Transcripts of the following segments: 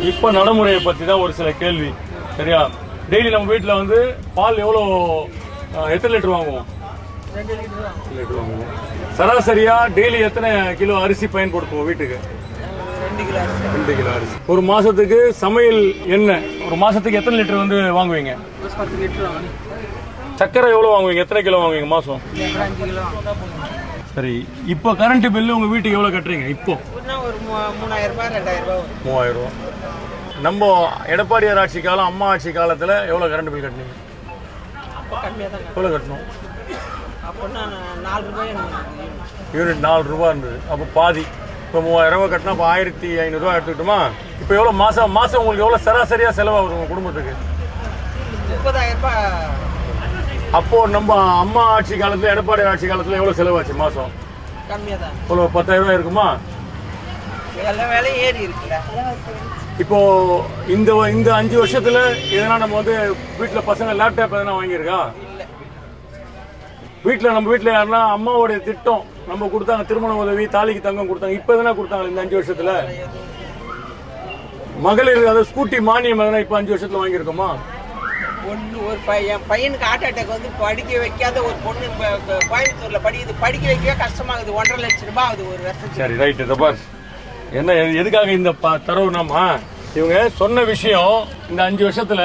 இப்ப நடைமுறையை பத்தி தான் ஒரு சில கேள்வி. சரியா? டெய்லி நம்ம வீட்டுல வந்து பால் எத்தனை லிட்டர் வாங்குவோம்? 2 லிட்டர் வாங்குவோம். சராசரியா டெய்லி எத்தனை கிலோ அரிசி பயன்படுத்துவோம் வீட்டுக்கு? 2 கிலோ அரிசி. ஒரு மாசத்துக்கு சமையல் எண்ணெய் ஒரு மாசத்துக்கு எத்தனை லிட்டர் வந்து வாங்குவீங்க? 10 லிட்டர். சக்கரை எவ்வளவு வாங்குவீங்க? எத்தனை கிலோ வாங்குவீங்க மாசம்? 5 கிலோ. சரி, இப்போ கரண்ட் பில்லு உங்க வீட்டுக்கு எவ்வளவு கட்டுறீங்க? இப்போ ஒரு 3000 ரூபாய் 2000 ரூபாய். 3000 ரூபாய். நம்ம எடப்பாடியார் ஆட்சி காலம், அம்மா ஆட்சி காலத்துல எவ்வளவு கரண்ட் பில் கட்டினீங்க? எவ்வளவு கட்டணும்? யூனிட் 4 ரூபாய் இருந்தது. அப்போ பாதி. இப்போ 3000 ரூபாய் கட்டினா இப்போ 1500 ரூபாய் எடுத்துக்கிட்டோமா? இப்போ எவ்வளோ மாதம் உங்களுக்கு எவ்வளோ சராசரியாக செலவாகுது உங்கள் குடும்பத்துக்கு? 30,000 ரூபாய். அப்போ நம்ம அம்மா ஆட்சி காலத்தில், எடப்பாடி ஆட்சி காலத்தில் எவ்வளோ செலவாச்சு மாதம்? கம்மியாக தான். எவ்வளோ 10,000 ரூபாய் இருக்குமா? எல்லா வேலையும் ஏறி இருக்குல்ல. இப்போ இந்த 5 வருஷத்துல எதனா நம்ம வந்து வீட்டில் பசங்க லேப்டாப் எதனா வாங்கியிருக்கா? நம்ம வீட்டில் யாருன்னா அம்மாவோடைய திட்டம் நம்ம கொடுத்தாங்க, திருமண உதவி, தாலிக்கு தங்கம் கொடுத்தாங்க. இப்போ எதனா கொடுத்தாங்க இந்த 5 வருஷத்துல? மகளிர் அதாவது ஸ்கூட்டி மானியம் எதனா இப்போ 5 வருஷத்துல வாங்கியிருக்கோமா? என் பையனுக்கு ஹார்ட் அட்டாக் வந்து படிக்க வைக்காத ஒரு பொண்ணு கோயம்புத்தூர்ல படிக்க வைக்கவே கஷ்டமாகுது. 1.5 லட்சம் ரூபாய் ஆகுது ஒரு வருஷம். சரி, ரைட். தபாஸ் என்ன எதுக்காக இந்த தரவுனாமா? இவங்க சொன்ன விஷயம், இந்த 5 வருஷத்துல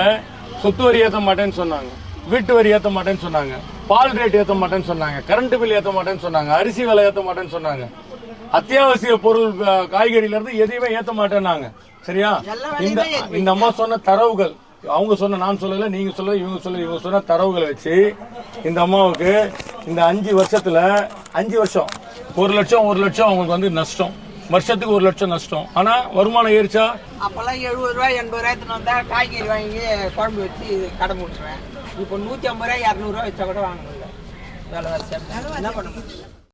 சொத்து வரி ஏற்ற மாட்டேன்னு சொன்னாங்க, வீட்டு வரி ஏற்ற மாட்டேன்னு சொன்னாங்க, பால் ரேட் ஏற்ற மாட்டேன்னு சொன்னாங்க, கரண்ட் பில் ஏற்ற மாட்டேன்னு சொன்னாங்க, அரிசி விலை ஏற்ற மாட்டேன்னு சொன்னாங்க, அத்தியாவசிய பொருள் காய்கறியில இருந்து எதையுமே ஏற்ற மாட்டேன்னாங்க. சரியா? இந்த அம்மா சொன்ன தரவுகள், அவங்க சொன்ன, நான் சொல்லல, நீங்க சொல்ல, இவங்க சொன்ன தரவுகளை வச்சு இந்த அம்மாவுக்கு இந்த 5 வருஷத்துல 5 வருஷம் 1 லட்சம் அவங்களுக்கு வந்து நஷ்டம். வருஷத்துக்கு 1 லட்சம் நஷ்டம். ஆனா வருமானம் ஏறிச்சா? அப்பெல்லாம் 70 ரூபாய் 80 ரூபாய் வந்தா காய்கறி வாங்கி குழம்பு வச்சு கடை முடிச்சுவேன். இப்போ 150 ரூபாய் 200 ரூபாய் வச்சா கூட வாங்க முடியல. வேலை என்ன பண்ண முடியும்?